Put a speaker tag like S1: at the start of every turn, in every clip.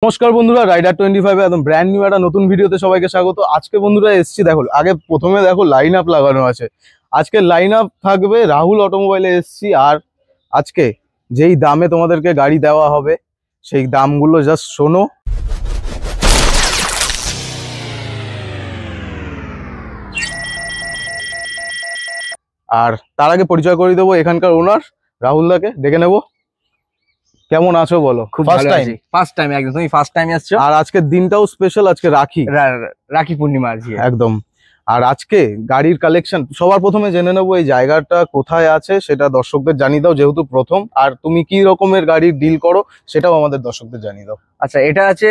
S1: নমস্কার বন্ধুরা, রাইডার 25 একদম ব্র্যান্ড নিউ একটা নতুন ভিডিওতে সবাইকে স্বাগত। আজকে বন্ধুরা এসছি, দেখো আগে প্রথমে দেখো লাইন আপ লাগানো আছে। আজকে লাইন আপ থাকবে রাহুল অটোমোবাইলে এসছি। আর আজকে যেই দামে তোমাদেরকে গাড়ি দেওয়া হবে সেই দামগুলো জাস্ট শোনো। আর তার আগে পরিচয় করে দেবো এখানকার ওনার রাহুল দাকে, ডেকে নেবো। কেমন আছো বলো?
S2: খুব ফার্স্ট টাইম একদম। তুমি ফার্স্ট টাইম আসছো।
S1: আর আজকের দিনটাও স্পেশাল, আজকে
S2: রাখি পূর্ণিমা আজকে
S1: একদম। আর আজকে গাড়ির কালেকশন সবার প্রথমে জেনে নেবো এই জায়গাটা কোথায় আছে, সেটা দর্শকদের জানিয়ে দাও যেহেতু প্রথম। আর তুমি কি রকমের গাড়ির ডিল করো সেটাও আমাদের দর্শকদের জানিয়ে দাও।
S2: আচ্ছা, এটা আছে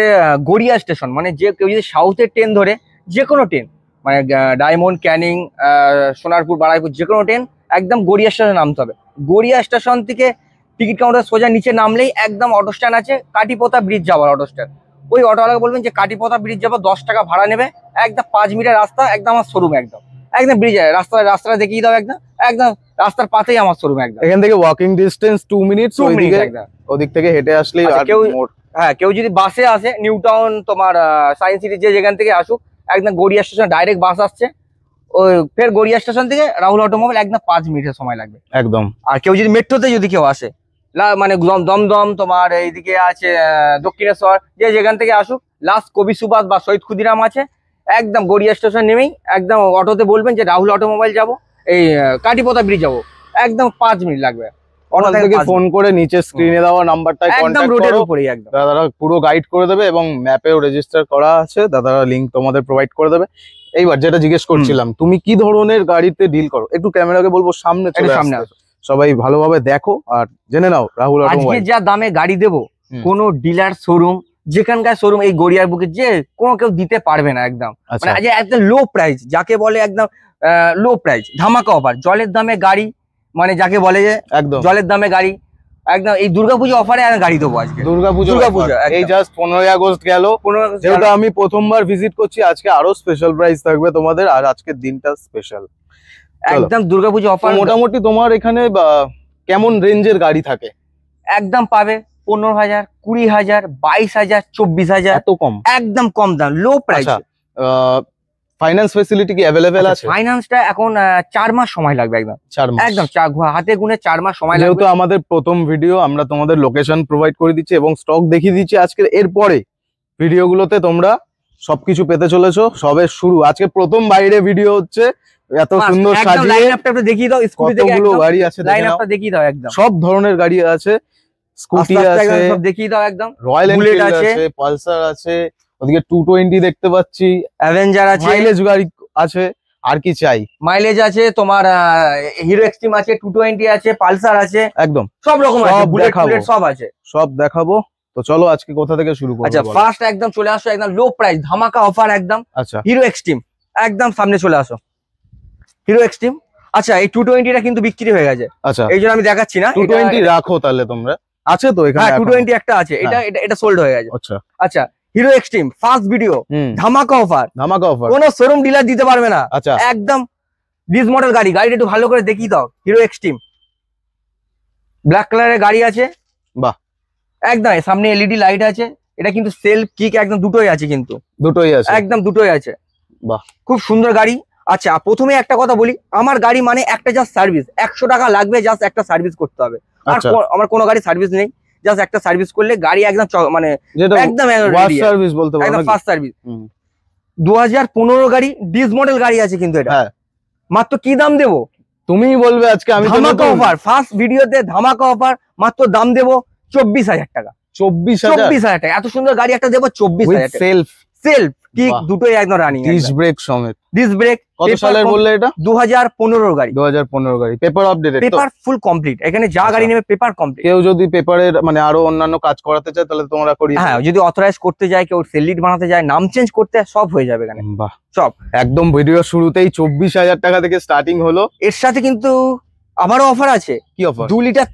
S2: গড়িয়া স্টেশন। মানে যে কেউ যদি সাউথের ট্রেন ধরে, যে কোনো ট্রেন মানে ডায়মন্ড, ক্যানিং, সোনারপুর, বারাইপুর, যে কোনো ট্রেন একদম গড়িয়া স্টেশনে নামতে হবে। গড়িয়া স্টেশন থেকে টিকিট কাউন্টার সোজা নিচে নামলেই একদম অটো স্ট্যান্ড আছে, কাটিপোতা ব্রিজ যাওয়ার অটো স্ট্যান্ড। ওই অটোওয়ালাকে বলবেন যে কাটিপোতা ব্রিজ যাবো, 10 টাকা ভাড়া নেবে। একদম 5 মিনিটের রাস্তা, একদম আমার শোরুম। একদম ব্রিজে রাস্তাটা দেখিয়ে দাও। একদম রাস্তার পাশেই আমার শোরুম। একদম
S1: এখান থেকে ওয়াকিং ডিস্টেন্স 2 মিনিট, ওদিক থেকে হেঁটে আসলেই।
S2: কেউ যদি বাসে আসে, নিউ টাউন, তোমার সায়েন্স সিটি, যেখান থেকে আসুক, একদম গড়িয়া স্টেশন ডাইরেক্ট বাস আসছে। ওই ফের গড়িয়া স্টেশন থেকে রাহুল অটোমোবাইল, একদম 5 মিনিটের সময় লাগবে একদম। আর কেউ যদি মেট্রোতে যদি কেউ আসে, মানে দমদম, তোমার এইদিকে আছে দক্ষিণেশ্বর, যেখান থেকে আসুক, লাস্ট কবি সুভাষ বা শহীদ ক্ষুদিরাম আছে, একদম গড়িয়া স্টেশন নেমেই একদম অটোতে বলবেন যে রাহুল অটোমোবাইল যাবো, এই কাটিপোতা ব্রিজ যাবো, একদম 5 মিনিট লাগবে।
S1: অটো থেকে ফোন করে নিচে স্ক্রিনে দেওয়া নাম্বারটায় কন্টাক্ট করো, দাদারা পুরো গাইড করে দেবে এবং ম্যাপেও রেজিস্টার করা আছে, দাদারা লিংক তোমাদের প্রোভাইড করে দেবে। এইবার যেটা জিজ্ঞেস করছিলাম, তুমি কি ধরনের গাড়িতে ডিল করো? একটু ক্যামেরাকে বলবো সামনে আসো, সবাই ভালোভাবে দেখো আর জেনে নাও রাহুল অটোমোবাইল।
S2: আজকে যা দামে গাড়ি দেবো, কোনো ডিলার শোরুম, যেখানকার শোরুম এই গড়িয়ার বুকে যে কোনো কেউ দিতে পারবে না। একদম মানে আজ একদম লো প্রাইস, যাকে বলে একদম লো প্রাইস, ধামাকা অফার, জলের দামে গাড়ি, মানে যাকে বলে যে একদম জলের দামে গাড়ি। একদম এই দুর্গাপুজো অফারে আমি গাড়ি দেবো আজকে।
S1: দুর্গাপুজো এই জাস্ট 15ই আগস্ট গেল, যেহেতু আমি প্রথমবার ভিজিট করছি, আজকে আরো স্পেশাল প্রাইস থাকবে তোমাদের। আর আজকের দিনটা স্পেশাল
S2: একদম। দুর্গাপুজো অফার
S1: মোটামুটি তোমার এখানে কেমন রেঞ্জের গাড়ি থাকে?
S2: একদম পাবে 15,000, 20,000, 22,000, 24,000। এত কম? একদম কম দাম, লো প্রাইস।
S1: ফাইন্যান্স ফেসিলিটি কি अवेलेबल আছে?
S2: ফাইন্যান্সটা এখন 4 মাস সময় লাগবে। একদম 4 মাস, একদম হাতে গুনে 4 মাস সময় লাগবে।
S1: যেহেতু আমাদের প্রথম ভিডিও, আমরা তোমাদের লোকেশন প্রোভাইড করে দিচ্ছি এবং স্টক দেখিয়ে দিচ্ছি। আজকে এরপরে ভিডিওগুলোতে তোমরা সবকিছু পেতে চলেছো, সবে শুরু। আজকে প্রথম বাইরে ভিডিও হচ্ছে, এত সুন্দর সাজিয়ে
S2: লাইন আপটা দেখিয়ে দাও। স্কুটি থেকে
S1: কতগুলো গাড়ি আছে,
S2: লাইন আপটা দেখিয়ে দাও। একদম
S1: সব ধরনের গাড়ি আছে, স্কুটি আছে,
S2: সব দেখিয়ে দাও। একদম
S1: রয়্যাল এনফিল্ড আছে, পালসার আছে, ওদিকে 220 দেখতে পাচ্ছি,
S2: অ্যাভেঞ্জার আছে,
S1: মাইলেজ গাড়ি আছে। আর কি চাই?
S2: মাইলেজ আছে, তোমার হিরো এক্সট্রিম আছে, 220 আছে, পালসার আছে,
S1: একদম
S2: সব রকম আছে, বুলেট সব আছে,
S1: সব দেখাবো। তো চলো আজকে কোথা থেকে শুরু করব?
S2: আচ্ছা, ফার্স্ট একদম চলে আসো, একদম লো প্রাইস ধামাকা অফার একদম।
S1: আচ্ছা,
S2: হিরো এক্সট্রিম একদম সামনে চলে আসো, হিরো এক্সট্রিম। আচ্ছা, এই 220টা কিন্তু বিক্রি হয়ে গেছে।
S1: আচ্ছা,
S2: এই জন্য আমি দেখাচ্ছি না।
S1: 220 রাখো তাহলে তোমরা, আছে তো এখানে?
S2: হ্যাঁ, 220 একটা আছে, এটা সোল্ড হয়ে গেছে।
S1: আচ্ছা
S2: আচ্ছা, হিরো এক্সট্রিম ফার্স্ট ভিডিও, ধামাকা অফার।
S1: কোনো
S2: শোরুম ডিলার দিতে পারবে না।
S1: আচ্ছা,
S2: একদম ডিস মডেল গাড়িটা একটু ভালো করে দেখিয়ে দাও। হিরো এক্সট্রিম ব্ল্যাক কালারের গাড়ি আছে।
S1: বাহ,
S2: একদম সামনে এলইডি লাইট আছে। এটা কিন্তু সেলফ কিক একদম দুটোই আছে, কিন্তু দুটোই আছে, একদম দুটোই আছে। বাহ, খুব সুন্দর গাড়ি। আচ্ছা, প্রথমে একটা কথা বলি, আমার গাড়ি মানে একটা জাস্ট সার্ভিস, 100 টাকা লাগবে, জাস্ট একটা সার্ভিস করতে হবে। আর আমার কোনো গাড়ি সার্ভিস নেই, জাস্ট একটা সার্ভিস করলে গাড়ি একদম মানে একদম
S1: ফার্স্ট সার্ভিস বলতে পারো,
S2: একদম ফার্স্ট সার্ভিস। 2015 গাড়ি, ডিস মডেল গাড়ি আছে কিন্তু এটা। মাত্র কি দাম দেবো
S1: তুমিই বলবে আজকে। আমি
S2: ধামাকা অফার, ফার্স্ট ভিডিওতে ধামাকা অফার, মাত্র দাম দেবো 24,000 টাকা। 24,000 টাকা, এত সুন্দর গাড়ি একটা দেবো 24,000 টাকা। সেলফ কিক দুটোই একদম রানিং,
S1: ডিস্ক ব্রেক সমেত।
S2: ডিস্ক ব্রেক
S1: কত সালের বললে এটা?
S2: 2015 গাড়ি।
S1: 2015 গাড়ি, paper updated,
S2: paper full complete. এখানে যা গাড়ি নেবে পেপার কমপ্লিট।
S1: কেউ যদি পেপারের মানে আরো অন্যান্য কাজ করাতে চায় তাহলে তোমরা করিয়ে?
S2: হ্যাঁ, যদি অথরাইজ করতে যায়, কেউ সেল লিড বানাতে যায়, নাম চেঞ্জ করতে, সব হয়ে যাবে এখানে।
S1: বাহ,
S2: সব
S1: একদম ভিডিও শুরুতেই 24,000 টাকা থেকে স্টার্টিং হলো।
S2: এর সাথে কিন্তু আবারও অফার আছে।
S1: কি অফার?
S2: 2 লিটার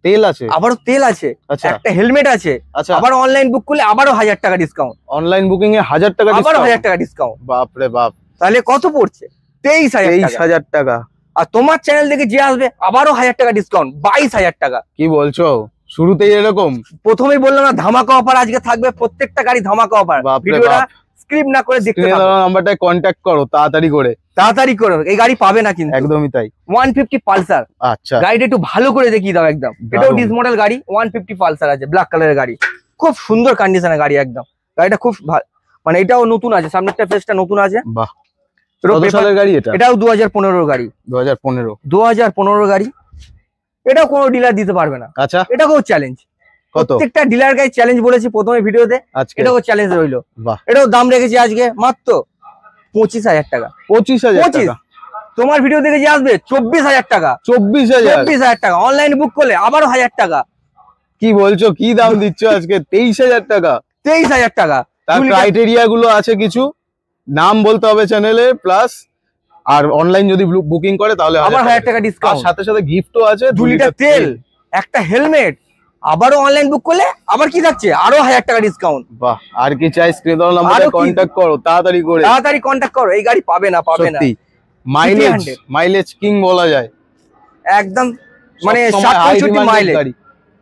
S2: তেল আছে, আবারও তেল আছে, একটা হেলমেট আছে। আচ্ছা, আবার অনলাইন বুক করলে আবারও 1000 টাকা ডিসকাউন্ট।
S1: অনলাইন বুকিং এ 1000 টাকা ডিসকাউন্ট,
S2: আবারও 1000 টাকা ডিসকাউন্ট।
S1: বাপ রে বাপ,
S2: তাহলে কত পড়ছে? 23,000
S1: টাকা।
S2: আর তোমার চ্যানেল থেকে যে আসবে আবারও 1000 টাকা ডিসকাউন্ট, 22,000 টাকা।
S1: কি বলছো? শুরুতেই এরকম?
S2: প্রথমেই বললাম না ধামাকা অফার আজকে থাকবে, প্রত্যেকটা গাড়ি ধামাকা অফার। ভিডিওটা স্কিপ না করে দেখতে থাকো,
S1: নাম্বারটায় কন্ট্যাক্ট করো তাড়াতাড়ি করে,
S2: এই গাড়ি পাবে না কিন্তু।
S1: একদমই তাই।
S2: 150 পালসার।
S1: আচ্ছা,
S2: গাড়িটা একটু ভালো করে দেখিয়ে দাও একদম। এটাও ডিস মডেল গাড়ি, 150 পালসার আছে, ব্ল্যাক কালারের গাড়ি, খুব সুন্দর কন্ডিশনের গাড়ি একদম। গাড়িটা খুব মানে এটাও নতুন আছে, সামনেরটা ফেসটা নতুন আছে।
S1: বাহ, কত সালের গাড়ি এটা?
S2: এটাও 2015 গাড়ি। 2015 গাড়ি। এটাও কোনো ডিলার দিতে পারবে না।
S1: আচ্ছা,
S2: এটাও চ্যালেঞ্জ। প্রত্যেকটা ডিলার গাড়ি চ্যালেঞ্জ বলেছি প্রথমে ভিডিওতে, এটাও চ্যালেঞ্জ রইলো। এটাও দাম রেখেছি আজকে মাত্র 25,000 টাকা।
S1: 25,000 টাকা?
S2: তোমার ভিডিও দেখে যে আসবে 24,000 টাকা। 24,000 টাকা। অনলাইন বুক করলে আবারও 1000 টাকা।
S1: কি বলছো, কি দাম দিচ্ছ আজকে? 23,000 টাকা?
S2: 23,000 টাকা।
S1: তার ক্রাইটেরিয়া গুলো আছে কিছু, নাম বলতে হবে চ্যানেলে, প্লাস আর অনলাইন যদি বুকিং করে তাহলে
S2: আবার 1000 টাকা ডিসকাউন্ট,
S1: সাথে সাথে গিফটও আছে,
S2: 2 লিটার তেল, একটা হেলমেট। আবারও অনলাইন বুক করলে আবার কি থাকছে, আরো 1000 টাকা ডিসকাউন্ট।
S1: বাহ, আর কি চাই? স্ক্রিনে দেওয়া নাম্বারে কন্টাক্ট করো, তাড়াতাড়ি
S2: কন্টাক্ট করো। এই গাড়ি পাবে না।
S1: সত্যি মাইলেজ কিং বলা যায়
S2: একদম, মানে 60-65 মাইলেজ।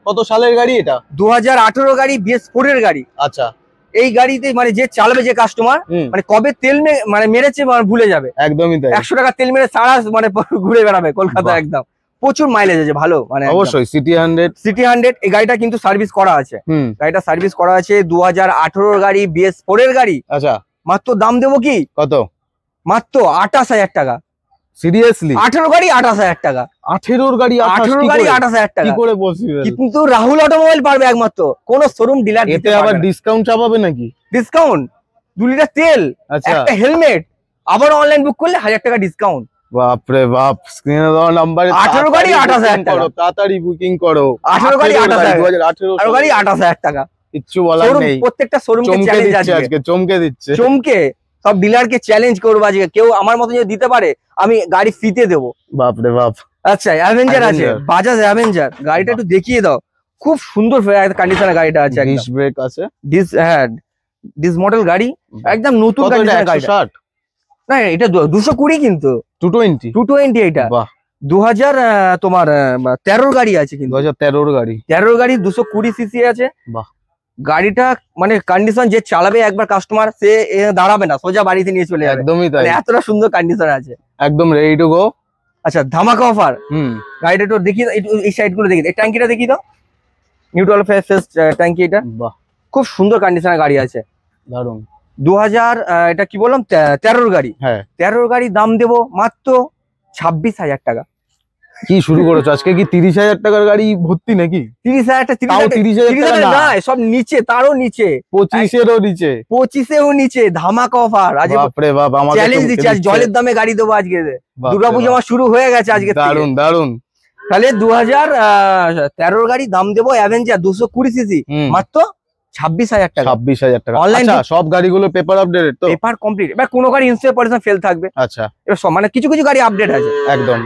S1: কত সালের গাড়ি এটা?
S2: 2018 গাড়ি, BS4 এর গাড়ি।
S1: আচ্ছা,
S2: এই গাড়িতে মানে যে চালাবে, যে কাস্টমার, মানে কবে তেল মানে মেরেছে ভুলে যাবে।
S1: একদমই তাই।
S2: 100 টাকা তেল মেরে সারা মানে ঘুরে বেড়াবে কলকাতা একদম। প্রচুর মাইলেজ আছে, ভালো মানে
S1: অবশ্যই। সিটি 100
S2: এই গাড়িটা কিন্তু সার্ভিস করা আছে। গাড়িটা সার্ভিস করা আছে, 2018 গাড়ি, BS4 এর গাড়ি।
S1: আচ্ছা,
S2: মাত্র দাম দেবো কি,
S1: কত?
S2: মাত্র 28,000 টাকা।
S1: সিরিয়াসলি?
S2: 18 গাড়ি 28,000 টাকা।
S1: 18 গাড়ি
S2: 28,000 টাকা?
S1: কি করে পসিবল?
S2: কিন্তু রাহুল অটোমোবাইল পারবে একমাত্র, কোন শোরুম ডিলার
S1: এতে আবার ডিসকাউন্ট চাপাবে নাকি?
S2: ডিসকাউন্ট 2 লিটার তেল, একটা হেলমেট, আবার অনলাইন বুক করলে 1000 টাকা ডিসকাউন্ট।
S1: বাপরে বাপ, স্ক্রিনে দেওয়া নাম্বারে
S2: 18 গাড়ি 28,000 টাকা।
S1: তাড়াতাড়ি বুকিং করো।
S2: 18 গাড়ি 28,000,
S1: 2018
S2: গাড়ি 28,000 টাকা।
S1: কিচ্ছু বলার নেই,
S2: প্রত্যেকটা শোরুমকে চ্যালেঞ্জ
S1: আজকে চমকে দিচ্ছে।
S2: সব ডিলারকে চ্যালেঞ্জ করবো আজকে, কেউ আমার মতো যদি দিতে পারে আমি গাড়ি ফ্রিতে দেবো।
S1: বাপরে বাপ।
S2: আচ্ছা, অ্যাভেঞ্জার আছে, বাজাজ অ্যাভেঞ্জার। গাড়িটা একটু দেখিয়ে দাও, খুব সুন্দর কন্ডিশনের গাড়িটা আছে।
S1: ডিস ব্রেক আছে,
S2: ডিস মডেল গাড়ি, একদম নতুন কন্ডিশনের গাড়ি।
S1: 160
S2: না, এটা 220 কিন্তু 220 এটা 2000 তোমার 13 গাড়ি আছে কিন্তু।
S1: 2013 গাড়ি,
S2: 13 গাড়ি 220 সিসি আছে।
S1: বাহ,
S2: গাড়িটা মানে কন্ডিশন, যে চালাবে একবার কাস্টমার, সে দাঁড়াবে না, সোজা বাড়িতে নিয়ে চলে যাবে।
S1: একদমই তাই,
S2: এতটা সুন্দর কন্ডিশন আছে,
S1: একদম রেডি টু গো।
S2: আচ্ছা, ধামাকা অফার। গাড়িটা একটু দেখি, এই সাইড গুলো দেখি, এই ট্যাঙ্কিটা দেখি দাও, নিউট্রাল ফেস ট্যাঙ্কি। এটা বাহ, খুব সুন্দর কন্ডিশনের গাড়ি আছে, দারুন। 2000 এটা কি বললাম, 13 গাড়ি। হ্যাঁ, 13 গাড়ি দাম দেবো মাত্র 26,000 টাকা।
S1: কি শুরু করেছো আজকে? কি 30,000 টাকার গাড়ি ভর্তি নাকি?
S2: 30,000 না, সব নিচে, তারও নিচে,
S1: 25-এরও নিচে,
S2: 25-এও নিচে। ধামাকা অফার আজ।
S1: বাপরে বাপ, আমাকে
S2: চ্যালেঞ্জ দিচ্ছি আজ, জলের দামে গাড়ি দেবো আজকে। দুর্গাপূজা আমার শুরু হয়ে গেছে আজকে।
S1: দারুন দারুন।
S2: তাহলে 2013 গাড়ি দাম দেবো, অ্যাভেঞ্জার 220 সিসি, মাত্র 26,000 টাকা।
S1: 26,000 টাকা।
S2: অনলাইন
S1: সব গাড়িগুলো পেপার আপডেটেড তো?
S2: Paper complete. এবার কোনো গাড়ি ইন্স্যুরেন্স ফেল থাকবে।
S1: আচ্ছা,
S2: এবার মানে কিছু কিছু গাড়ি আপডেট আছে
S1: একদম।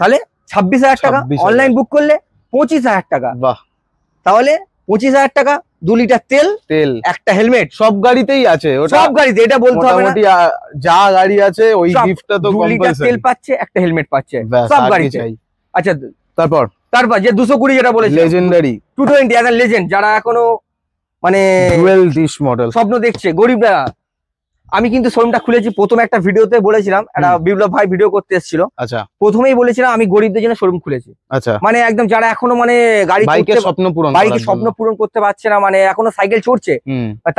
S2: তাহলে 26,000 টাকা। অনলাইন বুক করলে 25,000 টাকা। বাহ, তাহলে 25,000 টাকা, 2 লিটার তেল, একটা হেলমেট, সব গাড়িতেই আছে। সব গাড়িতে, এটা বলতে হবে না,
S1: যা গাড়ি আছে ওই গিফটটা তো
S2: 2 লিটার তেল পাচ্ছে, একটা হেলমেট পাচ্ছে সব গাড়িতে। আচ্ছা, তারপর যে 220 যেটা বলেছি,
S1: লেজেন্ডারি
S2: 220 একটা লেজেন্ড, যারা এখনো মানে
S1: ডুয়েল ডিশ মডেল
S2: স্বপ্ন দেখছে, গরিবরা। আমি কিন্তু শোরুমটা খুলেছি, প্রথমে একটা ভিডিওতে বলেছিলাম, একটা বিপ্লব ভাই ভিডিও করতে এসেছিল। আচ্ছা, প্রথমেই বলেছিলাম আমি গরিবদের জন্য শোরুম খুলেছি। আচ্ছা, মানে একদম যারা এখনো মানে বাইকের স্বপ্ন পূরণ করতে পারছে না, মানে এখনো সাইকেল চড়ছে,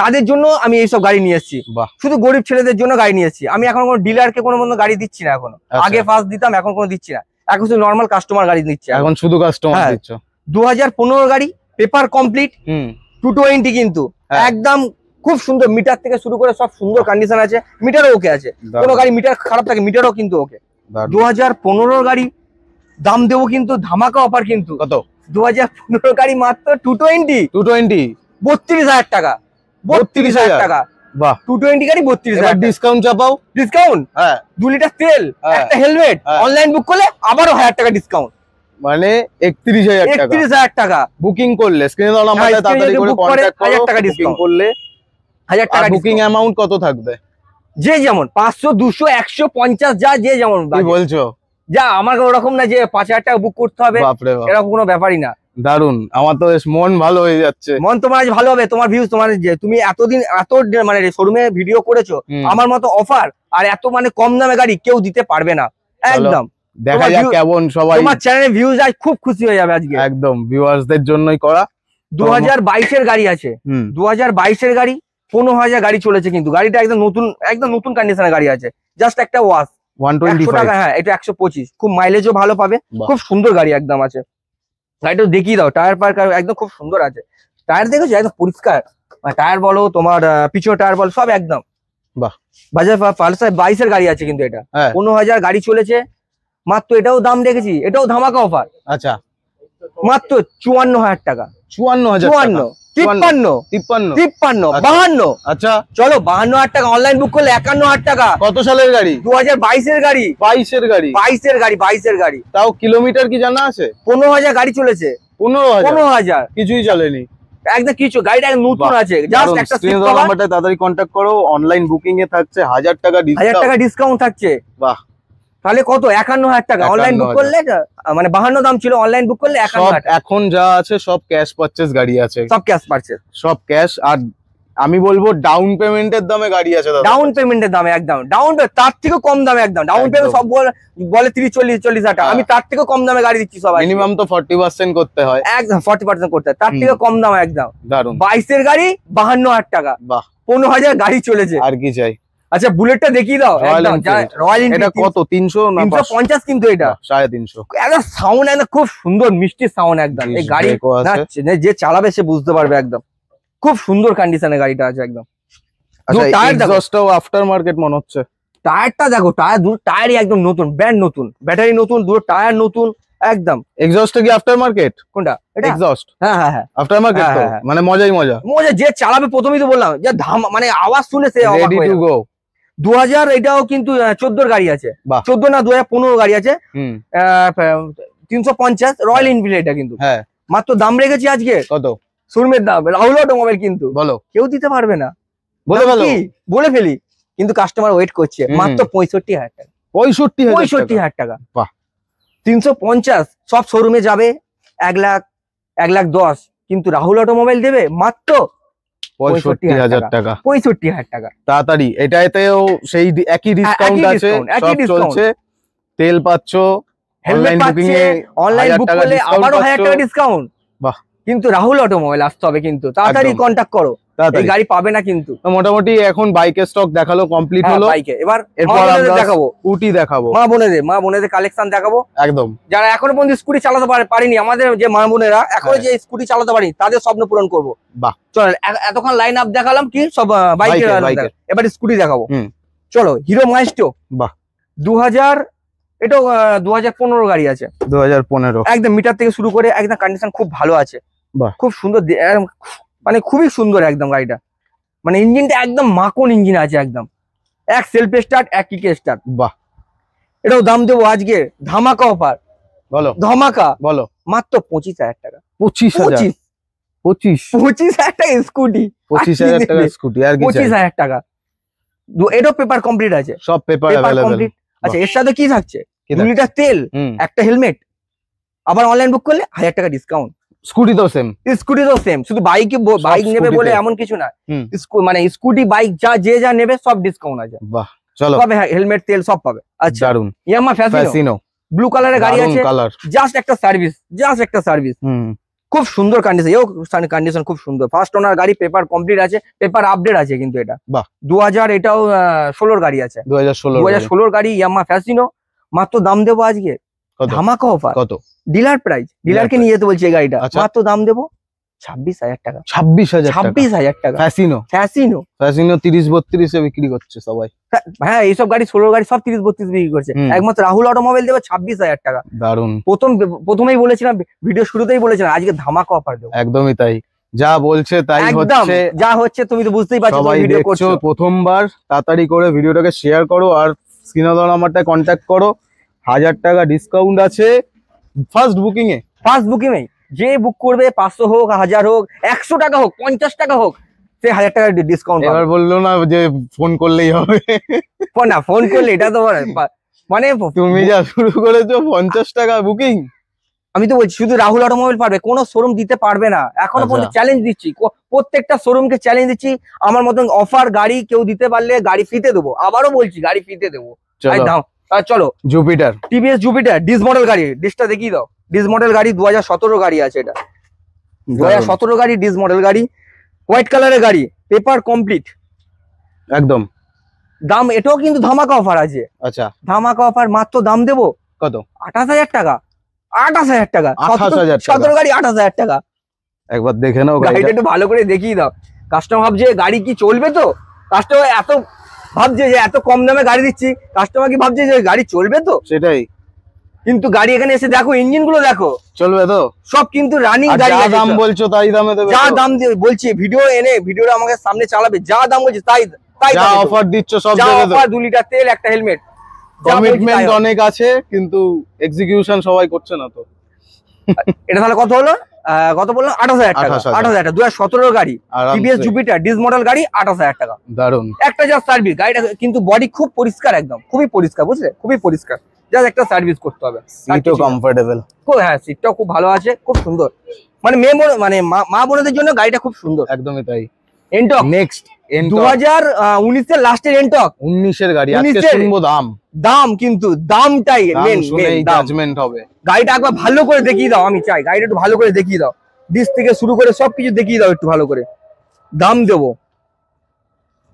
S2: তাদের জন্য আমি এইসব গাড়ি নিয়ে এসেছি। শুধু গরিব ছেলেদের জন্য গাড়ি নিয়ে এসেছি। আমি এখন কোনো ডিলারকে কোনো গাড়ি দিচ্ছি না এখনো। আগে ফার্স্ট দিতাম, এখন কোনো দিচ্ছি না। এখন শুধু নর্মাল কাস্টমার গাড়ি দিচ্ছি, এখন শুধু কাস্টমার দিচ্ছ। 2015 গাড়ি, পেপার কমপ্লিট, 220 কিন্তু একদম খুব সুন্দর। মিটার থেকে শুরু করে সব সুন্দর কন্ডিশন আছে, মিটারও ওকে আছে। কোনো গাড়ি মিটার খারাপ থাকে, মিটারও কিন্তু ওকে। 2015 গাড়ি দাম দেবো কিন্তু ধামাকা অফার কিন্তু। কত? 2015 গাড়ি মাত্র 220 32,000 টাকা। 32,000 টাকা। বাহ, 220 গাড়ি 32,000। ডিসকাউন্ট চাপাও। ডিসকাউন্ট, হ্যাঁ, 2 লিটার তেল, একটা হেলমেট, অনলাইন বুক করলে আবারও 1000 টাকা ডিসকাউন্ট, মানে 31,000 টাকা। বুকিং করলে স্ক্রিনে দেওয়া নাম্বারে তাড়াতাড়ি করে কন্টাক্ট করো। 1000 টাকা ডিসকাউন্ট করলে 1000 টাকা। বুকিং অ্যামাউন্ট কত থাকবে? যে যেমন 500 200 150, যা যে যেমন। কি বলছো? যা, আমার ওরকম না যে 5,000 টাকা বুক করতে হবে, এরকম কোনো ব্যাপারই না।
S1: দারুন, আমার তো বেশ মন ভালো হয়ে যাচ্ছে।
S2: মন তোমার আজ ভালো হবে, তোমার ভিউজ, তোমার যে তুমি এতদিন এত মানে শোরুমে ভিডিও করেছো, আমার মতো অফার আর এত মানে কম দামে গাড়ি কেউ দিতে পারবে না। একদম
S1: দেখা যাক কেমন সবাই,
S2: তোমার চ্যানেলে ভিউজ আজ খুব খুশি হয়ে যাবে আজকে।
S1: একদম ভিউয়ার্সদের জন্যই করা।
S2: 2022 এর গাড়ি আছে, 2022 এর গাড়ি, 15,000 গাড়ি চলেছে কিন্তু গাড়িটা একদম নতুন কন্ডিশনের গাড়ি আছে, জাস্ট একটা ওয়াশ 125 টাকা। হ্যাঁ, এটা 125, খুব মাইলেজও ভালো পাবে, খুব সুন্দর গাড়ি একদম আছে। গাড়িটা দেখিয়ে দাও, টায়ার পার্ক একদম খুব সুন্দর আছে, টায়ার দেখেছো একদম পরিষ্কার, টায়ার বলো তোমার পিছনে টায়ার বলো সব একদম।
S1: বাহ,
S2: বাজাজ পালসার 22 এর গাড়ি আছে কিন্তু এটা, 15,000 গাড়ি চলেছে মাত্র। এটাও দাম রেখেছি, এটাও ধামাকা অফার।
S1: আচ্ছা,
S2: মাত্র 54,000 টাকা।
S1: 54,000,
S2: 53, 52।
S1: আচ্ছা
S2: চলো 52,000 টাকা, অনলাইন বুক করলে 51,000 টাকা।
S1: কত সালের গাড়ি?
S2: 2022 এর গাড়ি। 22 এর গাড়ি।
S1: তাও কিলোমিটার কি জানা আছে?
S2: 15,000 গাড়ি চলেছে। 15,000
S1: কিছুই চলেনি
S2: একদম, কিছু গাড়িটা নতুন আছে, জাস্ট একটা
S1: নাম্বারটা তাড়াতাড়ি কন্টাক্ট করো। অনলাইন বুকিং এ থাকছে 1000 টাকা
S2: ডিসকাউন্ট থাকছে।
S1: বাহ,
S2: তাহলে কত? 51,000 টাকা অনলাইন বুক করলে, মানে 52 দাম ছিল, অনলাইন বুক করলে 51,000।
S1: এখন যা আছে সব ক্যাশ পারচেজ গাড়ি আছে,
S2: সব ক্যাশ পারচেজ,
S1: সব ক্যাশ। আর আমি বলবো ডাউন পেমেন্টের দামে গাড়ি আছে দাদা।
S2: ডাউন পেমেন্টের দামে একদম, তার থেকে কম দামে একদম। ডাউন পেমেন্ট সব বলে 30-40 হাজার টাকা, আমি তার থেকে কম দামে গাড়ি দিচ্ছি সবাই।
S1: মিনিমাম তো 40% করতে হয়,
S2: একদম 40% করতে হয়, তার থেকে কম দামে একদম।
S1: দারুন।
S2: 22 এর গাড়ি 52,000 টাকা।
S1: বাহ,
S2: 15,000 গাড়ি চলেছে,
S1: আর কি চাই।
S2: আচ্ছা, বুলেটটা দেখিয়ে দাও। রয়্যাল এনফিল্ড,
S1: এটা কত? 300 না
S2: 350 কিন্তু এটা
S1: 350।
S2: একদম সাউন্ড একদম খুব সুন্দর, মিষ্টি সাউন্ড একদম। এই গাড়ি যে চালাবে সে বুঝতে পারবে একদম, খুব সুন্দর কন্ডিশনে গাড়িটা আছে একদম।
S1: আচ্ছা, এক্সস্টটাও আফটার মার্কেট মনে হচ্ছে।
S2: টায়ারটা দেখো, টায়ারই একদম নতুন, ব্র্যান্ড নতুন, ব্যাটারি নতুন, দুটো টায়ার নতুন একদম।
S1: এক্সস্টটা কি আফটার মার্কেট?
S2: কোনটা? এটা
S1: এক্সস্ট?
S2: হ্যাঁ
S1: আফটার মার্কেট তো, মানে মজাই মজা।
S2: যে চালাবে, প্রথমেই তো বললাম যে মানে আওয়াজ শুনে সে
S1: রেডি টু গো।
S2: 2000 এটাও কিন্তু 14 গাড়ি আছে, 14 না 2015 গাড়ি আছে। 350 রয়্যাল এনফিল্ড এটা কিন্তু।
S1: হ্যাঁ,
S2: মাত্র দাম রেখেছি আজকে কত? শোরুমের দাম, রাহুল অটোমোবাইল কিন্তু। বলো, কেউ দিতে পারবে না, বলে ফেলি, কিন্তু কাস্টমার ওয়েট করছে। মাত্র 65,000 টাকা। 65,000 টাকা।
S1: বাহ,
S2: 350 সব শোরুমে যাবে 1 লাখ, 1,10,000, কিন্তু রাহুল অটোমোবাইল দেবে মাত্র
S1: 65,000 টাকা।
S2: 65,000 টাকা।
S1: তাড়াতাড়ি, এটাতেও সেই একই ডিসকাউন্ট আছে, সব চলছে। তেল পাচ্ছ,
S2: হেলমেট পাচ্ছে, অনলাইন বুক করলে আবারও 1000 টাকা ডিসকাউন্ট। বাহ, কিন্তু রাহুল অটোমোবাইল আসতে হবে কিন্তু, তাড়াতাড়ি কন্টাক্ট করো, এই গাড়ি পাবে না কিন্তু।
S1: মোটামুটি এখন বাইকের স্টক দেখালো, কমপ্লিট হলো।
S2: বাইকে এবার
S1: এরপর আমরা দেখাবো স্কুটি, দেখাবো মা বোনেদের
S2: কালেকশন দেখাবো
S1: একদম।
S2: যারা এখনো পর্যন্ত স্কুটি চালাতে পারেনি, আমাদের যে মা বোনেরা এখনো যে স্কুটি চালাতে পারেনি, তাদের স্বপ্ন পূরণ করবো।
S1: বাহ,
S2: চলো, এতক্ষণ লাইন আপ দেখালাম কি সব বাইকের, এবার স্কুটি দেখাবো। চলো, হিরো মাইস্টো। বাহ, 2000, এটাও 2015 গাড়ি আছে।
S1: 2015
S2: একদম, মিটার থেকে শুরু করে একদম কন্ডিশন খুব ভালো আছে। বাহ, খুব সুন্দর, মানে খুবই সুন্দর একদম গাড়িটা। মানে ইঞ্জিনটা একদম মাখন ইঞ্জিন আছে একদম, এক সেলফ স্টার্ট, এক কিক স্টার্ট। বাহ, এটাও দাম দেবো আজকে ধামাকা অফার। বলো, ধামাকা বলো, মাত্র 25,000 টাকা। 25,000 টাকা স্কুটি,
S1: 25,000 টাকা স্কুটি, আর কি
S2: 25,000 টাকা। এটাও পেপার কমপ্লিট আছে,
S1: সব পেপার
S2: কমপ্লিট। আচ্ছা, এর সাথে কি থাকছে? 2 লিটার তেল, একটা হেলমেট, আবার অনলাইন বুক করলে 1000 টাকা ডিসকাউন্ট। স্কুটি তো সেম, শুধু বাইক নেবে বলে এমন কিছু না, মানে স্কুটি বাইক যা নেবে সব ডিসকাউন্ট আছে। বাহ, চলো, পাবে হেলমেট, তেল সব পাবে। আচ্ছা, দারুন। ইয়ামাহা ফ্যাসিনো, ব্লু কালারের গাড়ি আছে, জাস্ট একটা সার্ভিস, খুব সুন্দর কন্ডিশন, খুব সুন্দর। ফার্স্ট ওনার গাড়ি, পেপার কমপ্লিট আছে, পেপার আপডেট আছে কিন্তু এটা। বাহ, 2000, এটাও 16 গাড়ি আছে, 2016 গাড়ি ইয়ামাহা ফ্যাসিনো। মাত্র দাম দেবো আজকে ধামাকা অফার। কত? ডিলার প্রাইস, ডিলারকে নিয়ে যেতে বলছি এই গাড়িটা। মাত্র দাম দেবো 26,000 টাকা। 26,000 টাকা ফ্যাসিনো 30-32 এ বিক্রি করছে সবাই। হ্যাঁ, এইসব গাড়ি 16 গাড়ি সব 30-32 বিক্রি করছে। একমাত্র রাহুল অটোমোবাইল দেবে 26,000 টাকা। দারুন। প্রথমেই বলেছিলাম, ভিডিও শুরুতেই বলেছিলাম আজকে ধামাকা অফার দেবো। একদমই তাই, যা বলছে তাই হচ্ছে, যা হচ্ছে তুমি তো বুঝতেই পারছো। ভিডিও করছো প্রথমবার, তাড়াতাড়ি করে ভিডিওটাকে শেয়ার করো, আর স্ক্রিনে দেওয়া নাম্বারটায় কন্ট্যাক্ট করো। 1000 টাকা ডিসকাউন্ট আছে ফার্স্ট বুকিং এ। যে বুক করবে 500 হোক, 1000 হোক, 100 টাকা হোক, 50 টাকা হোক, সে 1000 টাকা ডিসকাউন্ট। এবার বললো না যে ফোন করলেই হবে, ফোন করলে এটা তো মানে তুমি যা শুরু করেছো 50 টাকা বুকিং। আমি তো বলছি শুধু রাহুল অটোমোবাইল পারবে, কোনো শোরুম দিতে পারবে না। এখনো পর্যন্ত চ্যালেঞ্জ দিচ্ছি, প্রত্যেকটা শোরুমকে চ্যালেঞ্জ দিচ্ছি, আমার মতন অফার গাড়ি কেউ দিতে পারলে গাড়ি ফ্রিতে দেবো। আবারও বলছি গাড়ি ফ্রিতে দেবো। চলো
S1: Jupiter,
S2: TVS Jupiter dish model গাড়ি, ডিসটা দেখিয়ে দাও। ডিস মডেল গাড়ি 2017 গাড়ি আছে, এটা 2017 গাড়ি, ডিস মডেল গাড়ি, হোয়াইট কালারের গাড়ি, পেপার কমপ্লিট
S1: একদম।
S2: দাম এটাও কিন্তু ধামাকা অফার আছে।
S1: আচ্ছা,
S2: ধামাকা অফার, মাত্র দাম দেবো
S1: কত?
S2: 28,000 টাকা। 28,000 টাকা,
S1: 28,000
S2: গাড়ি 28,000 টাকা।
S1: একবার দেখে নাও
S2: গাড়িটা একটু ভালো করে দেখিয়ে দাও। কাস্টমার ভাবছে গাড়ি কি চলবে, তো কাস্টমার এত ভাবছে যে এত কম দামে গাড়ি দিচ্ছি, কাস্টমার কি ভাবছে যে গাড়ি চলবে, তো
S1: সেটাই।
S2: কিন্তু গাড়ি এখানে এসে দেখো, ইঞ্জিন গুলো দেখো,
S1: চলবে তো
S2: সব কিন্তু রানিং গাড়ি।
S1: যা দাম বলছো তাই দামে দেবে,
S2: যা দাম বলছি, ভিডিও এনে ভিডিওটা আমাকে সামনে চালাবে, যা দাম বলছি তাই তাই
S1: যা অফার দিচ্ছ সব
S2: যা
S1: দেবে তো।
S2: অফার, 2 লিটার তেল, একটা হেলমেট।
S1: কমিটমেন্ট অনেক আছে, কিন্তু এক্সিকিউশন সবাই করছে না তো।
S2: এটা তাহলে কত হলো? কত বললাম? 28,000 টাকা। 28,000 টাকা, 2017 গাড়ি, টিভিএস জুপিটার ডিস মডেল গাড়ি, 28,000 টাকা।
S1: দারুন।
S2: একটা যা সার্ভিস, গাড়িটা কিন্তু বডি খুব পরিষ্কার, একদম খুবই পরিষ্কার, বুঝলে, খুবই পরিষ্কার। জাস্ট একটা সার্ভিস করতে হবে।
S1: সিটও কমফোর্টেবল,
S2: হ্যাঁ সিটটাও খুব ভালো আছে, খুব সুন্দর। মানে মেয়ে মানে মা বোনদের জন্য গাড়িটা খুব সুন্দর।
S1: একদমই তাই।
S2: এনটক
S1: নেক্সট
S2: 2019 এর লাস্টের এনটক,
S1: 19 এর গাড়ি। আজকে শুনবো দাম,
S2: কিন্তু দামটাই মেন,
S1: শুনেই জাজমেন্ট হবে।
S2: গাড়িটা একবার ভালো করে দেখিয়ে দাও, আমি চাই গাড়িটা একটু ভালো করে দেখিয়ে দাও, ডিস থেকে শুরু করে সবকিছু দেখিয়ে দাও একটু ভালো করে। দাম দেবো,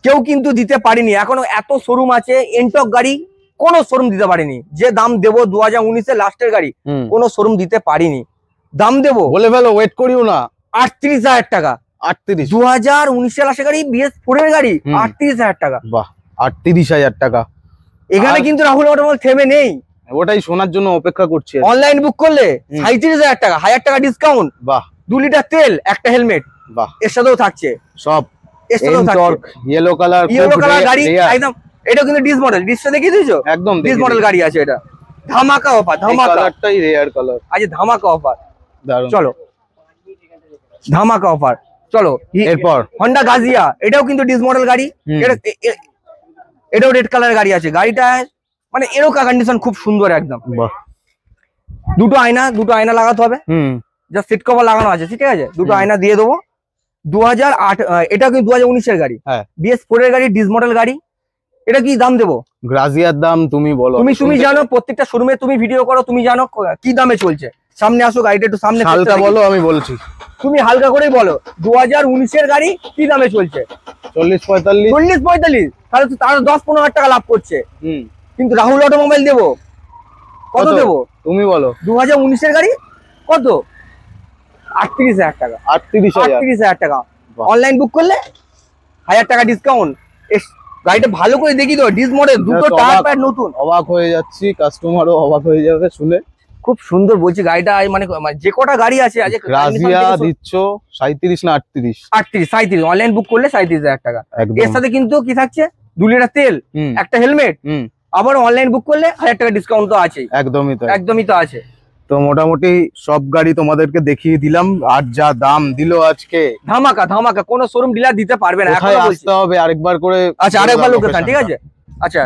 S2: কেউ কিন্তু দিতে পারেনি এখনো। এত শোরুম আছে, এনটক গাড়ি কোনো শোরুম দিতে পারেনি। যে দাম দেবো 2019 এর লাস্টের গাড়ি, কোনো শোরুম দিতে পারিনি। দাম দেবো,
S1: বলে ফেলো, ওয়েট করিও না।
S2: 38,000 টাকা।
S1: 38,
S2: 2019 এর লাস্টের গাড়ি, BS4 এর গাড়ি, 38,000 টাকা।
S1: বাহ, 38,000 টাকা।
S2: এখানে কিন্তু রাহুল অটোমোবাইল থেমে নেই,
S1: ওটাই শোনার জন্য অপেক্ষা করছি।
S2: অনলাইন বুক করলে 37,000 টাকা, 1,000 টাকা ডিসকাউন্ট।
S1: বাহ,
S2: 2 লিটার তেল, একটা হেলমেট,
S1: বাহ,
S2: এর সাথেও থাকছে
S1: সব।
S2: এর সাথেও থাকছে
S1: ইয়েলো কালার
S2: গাড়ি, একদম। এটা কিন্তু ডিস মডেল, ডিসটা দেখিয়ে দিয়েছো,
S1: একদম
S2: ডিস মডেল গাড়ি আছে। এটা ধামাকা অফার, ধামাকা।
S1: কালারটাই রেয়ার কালার।
S2: আজ ধামাকা অফার,
S1: দারুন।
S2: চলো ধামাকা অফার। চলো
S1: এরপর
S2: হন্ডা গাজিয়া, এটাও কিন্তু ডিস মডেল গাড়ি। এটাও রেড কালারের গাড়ি আছে। গাড়িটা মানে এরকম কন্ডিশন খুব সুন্দর একদম।
S1: বাহ,
S2: দুটো আয়না লাগাতে হবে, যা সিট কভার লাগানো আছে, ঠিক আছে। দুটো আয়না দিয়ে দেবো। 2008, এটা কিন্তু 2019 এর গাড়ি, BS4 এর গাড়ি, ডিস মডেল গাড়ি। এটা কি দাম দেবো?
S1: গ্রাজিয়ার দাম তুমি বলো।
S2: তুমি জানো, প্রত্যেকটা শোরুমে তুমি ভিডিও করো, তুমি জানো কি দামে চলছে। সামনে আসো, গাড়িটা একটু সামনে
S1: হালকা বলো, আমি বলছি।
S2: তুমি হালকা করেই বলো, 2019 এর গাড়ি কি দামে চলছে?
S1: 40-45।
S2: 40-45, তাহলে তো তার 10-15 টাকা লাভ করছে। কিন্তু রাহুল অটোমোবাইল দেবো কত দেবো?
S1: তুমি বলো।
S2: 2019 এর গাড়ি কত? 38,000 টাকা। 38,000 টাকা। অনলাইন বুক করলে 1,000 টাকা ডিসকাউন্ট। গাড়িটা ভালো করে দেখি তো, ডিস মডেল, দুটো টায়ার প্যাড নতুন।
S1: অবাক হয়ে যাচ্ছি, কাস্টমারও অবাক হয়ে যাবে শুনে।
S2: খুব সুন্দর বলছি গাড়িটা, মানে যে কটা গাড়ি আছে আজ
S1: রাজিয়া দিচ্ছ 37 না 38?
S2: 37। অনলাইন বুক করলে 37,000 টাকা। এর সাথে কিন্তু কি থাকছে? 2 লিটার তেল, একটা হেলমেট। আবার অনলাইন বুক করলে 1,000 টাকা ডিসকাউন্ট তো আছে। একদমই তো আছে।
S1: তো মোটামুটি সব গাড়ি তোমাদেরকে দেখিয়ে দিলাম। আর যা দাম দিল আজকে,
S2: ধামাকা, কোনো শোরুম ডিলার দিতে পারবে না।
S1: কোথায় আসতে হবে আরেকবার করে?
S2: আচ্ছা, আরেকবার লোকেশন, ঠিক আছে। আচ্ছা,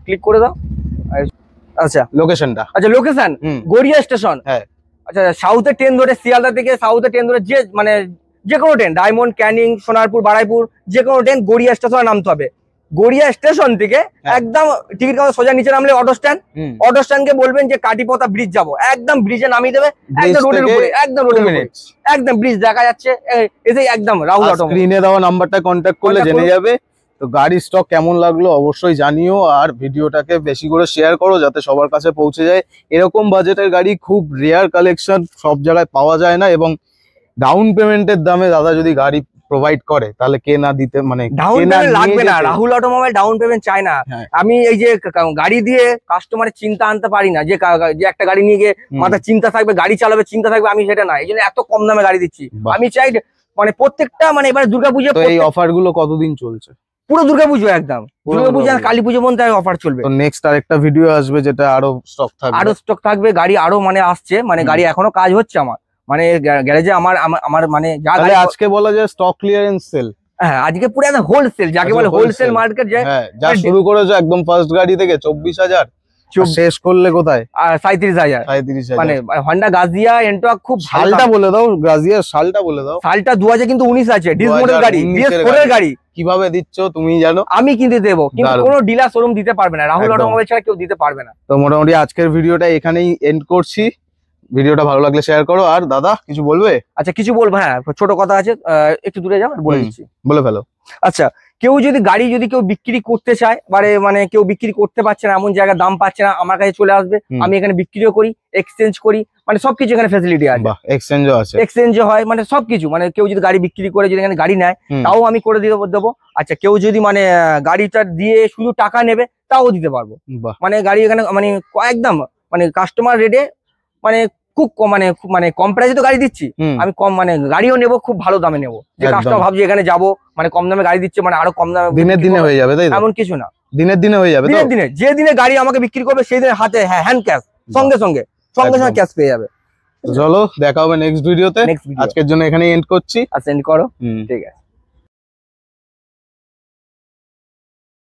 S2: ক্লিক করে দাও। আচ্ছা, লোকেশনটা, আচ্ছা লোকেশন গড়িয়া স্টেশন। হ্যাঁ, আচ্ছা, সাউথে ট্রেন ধরে, শিয়ালদা থেকে সাউথে ট্রেন ধরে, যে কোনো ট্রেন, ডায়মন্ড, ক্যানিং, সোনারপুর, বারাইপুর, যে কোনো ট্রেন গড়িয়া স্টেশনে নামতে হবে। গড়িয়া স্টেশন থেকে একদম টিকিট কাউন্টার সোজা নিচে নামলে অটো স্ট্যান্ডকে বলবেন যে কাটিপথা ব্রিজ যাবো, একদম ব্রিজে নামিয়ে দেবে, একদম রোডের উপরে, একদম ব্রিজ দেখা যাচ্ছে। এসে একদম রাহুল অটো,
S1: স্ক্রিনে দেওয়া নাম্বারটা কন্ট্যাক্ট করলে জেনে যাবে। তো গাড়ির স্টক কেমন লাগলো অবশ্যই জানিও, আর ভিডিওটাকে বেশি করে শেয়ার করো যাতে সবার কাছে পৌঁছে যায়। এরকম বাজেটের গাড়ি খুব রেয়ার কালেকশন, সব জায়গায় পাওয়া যায় না। এবং ডাউন পেমেন্টের দামে দাদা যদি গাড়ি প্রোভাইড করে, তাহলে কে না দিতে, মানে
S2: ডাউন পেমেন্ট লাগবে না। রাহুল অটোমোবাইল ডাউন পেমেন্ট চায় না। আমি এই যে গাড়ি দিয়ে কাস্টমারের চিন্তা আনতে পারি না, যে একটা গাড়ি নিয়ে গিয়ে মাথা চিন্তা থাকবে, গাড়ি চালাবে চিন্তা থাকবে, আমি সেটা না। এই জন্য এত কম দামে গাড়ি দিচ্ছি। আমি চাই মানে প্রত্যেকটা, মানে এবার দুর্গাপুজো,
S1: এই অফার গুলো কতদিন চলছে?
S2: পুরো দুর্গাপুজো, একদম দুর্গাপুজো আর কালী পুজো পর্যন্ত অফার চলবে।
S1: তো নেক্সট আরেকটা ভিডিও আসবে যেটা আরো স্টক থাকবে,
S2: গাড়ি আরো মানে আসছে, মানে গাড়ি এখনো কাজ হচ্ছে আমার, মানে গ্যারেজে আমার মানে যা গাড়ি
S1: আজকে বলা যায় স্টক ক্লিয়ারেন্স সেল।
S2: হ্যাঁ, আজকে পুরো একদম হোলসেল, যাকে বলে হোলসেল মার্কেট,
S1: যা শুরু করেছো একদম ফার্স্ট গাড়ি থেকে 24,000, আর শেষ করলে কোথায়?
S2: আর 37,000
S1: 37,000
S2: মানে হন্ডা গাজিয়া এন্টর্ক খুব ভালো
S1: সালটা
S2: দাম।
S1: বলে দাও, গ্রাজিয়ার সালটা বলে দাও।
S2: সালটা 2000 কিন্তু 19 আছে, ডিস মডেল গাড়ি,
S1: 2019 এর
S2: BS4 এর গাড়ি।
S1: কিভাবে দিচ্ছ তুমি জানো?
S2: আমি কিনতে দেবো, কিন্তু
S1: দারুণ।
S2: কোনো ডিলার শোরুম দিতে পারবে না, রাহুল
S1: একদম।
S2: অটোমোবাইল ছাড়া কেউ দিতে পারবে না।
S1: তো মোটামুটি আজকের ভিডিওটা এখানেই এন্ড করছি। ভিডিওটা ভালো লাগলে শেয়ার করো। আর দাদা কিছু বলবে?
S2: আচ্ছা কিছু বলবো, হ্যাঁ ছোট কথা আছে, একটু দূরে যাও, বলে দিচ্ছি।
S1: বলে ফেলো।
S2: আচ্ছা, কেউ যদি গাড়ি যদি কেউ বিক্রি করতে চায়, মানে কেউ বিক্রি করতে পারছে না, এমন জায়গায় দাম পাচ্ছে না, আমার কাছে চলে আসবে। আমি এখানে বিক্রিও করি, এক্সচেঞ্জ করি, মানে সবকিছু এখানে ফ্যাসিলিটি আছে।
S1: বাহ, এক্সচেঞ্জও আছে।
S2: এক্সচেঞ্জ হয়, মানে সবকিছু, মানে কেউ যদি গাড়ি বিক্রি করে যদি এখানে গাড়ি নেয় তাও আমি করে দেবো। আচ্ছা, কেউ যদি মানে গাড়িটা দিয়ে শুধু টাকা নেবে তাও দিতে পারবো।
S1: বাহ,
S2: মানে গাড়ি এখানে মানে একদম মানে কাস্টমার রেটে, মানে খুব কম, মানে কম প্রাইসে তো গাড়ি দিচ্ছি আমি, কম মানে গাড়িও নেবো, খুব ভালো দামে নেবো। যে
S1: একদম।
S2: কাস্টমার ভাবছি এখানে যাবো মানে কম দামে গাড়ি দিচ্ছে, মানে আরো কম দামে
S1: দিনের দিনে হয়ে যাবে তাই তো?
S2: এমন কিছু না,
S1: দিনের দিনে হয়ে যাবে তো?
S2: দিনের দিনে, যে দিনে গাড়ি আমাকে বিক্রি করবে সেই দিনে হাতে হ্যান্ড ক্যাশ, সঙ্গে সঙ্গে
S1: একদম।
S2: ক্যাশ পেয়ে যাবে।
S1: তো চলো দেখা হবে নেক্সট ভিডিওতে।
S2: নেক্সট ভিডিও
S1: আজকের জন্য এখানেই এন্ড করছি।
S2: সেন্ড করো, ঠিক আছে।